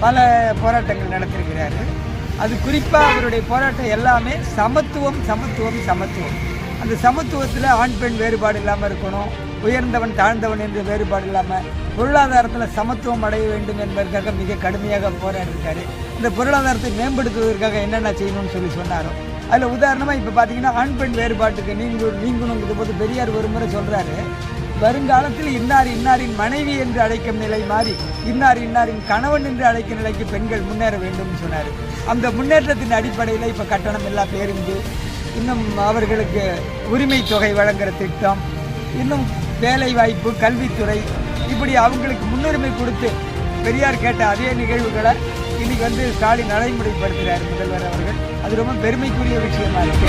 பல போராட்டங்கள் நடத்திருக்கிறாரு. அது குறிப்பாக அவருடைய போராட்டம் எல்லாமே சமத்துவம் சமத்துவம் சமத்துவம். அந்த சமத்துவத்தில் ஆண் பெண் வேறுபாடு இல்லாமல் இருக்கணும், உயர்ந்தவன் தாழ்ந்தவன் என்ற வேறுபாடு இல்லாமல் பொருளாதாரத்தில் சமத்துவம் அடைய வேண்டும் என்பதற்காக மிக கடுமையாக போராடிருக்காரு. இந்த பொருளாதாரத்தை மேம்படுத்துவதற்காக என்னென்ன செய்யணும்னு சொன்னாரோ அதில் உதாரணமாக இப்போ பார்த்தீங்கன்னா ஆண் பெண் வேறுபாட்டுக்கு நீங்கணுங்கிற போது பெரியார் ஒரு முறை சொல்கிறாரு, வருங்காலத்தில் இன்னார் இன்னாரின் மனைவி என்று அழைக்கும் நிலை மாறி இன்னார் இன்னாரின் கணவன் என்று அழைக்கும் நிலைக்கு பெண்கள் முன்னேற வேண்டும்னு சொன்னார். அந்த முன்னேற்றத்தின் அடிப்படையில் இப்போ கட்டணம் இல்லா பேருந்து, இன்னும் அவர்களுக்கு உரிமை தொகை வழங்குகிற திட்டம், இன்னும் வேலை வாய்ப்பு, கல்வித்துறை, இப்படி அவங்களுக்கு முன்னுரிமை கொடுத்து பெரியார் கேட்ட அதே நிகழ்வுகளை இன்னைக்கு ஸ்டாலின் நடைமுறைப்படுத்துகிறார் முதல்வர் அவர்கள். அது ரொம்ப பெருமைக்குரிய விஷயமா இருக்கு.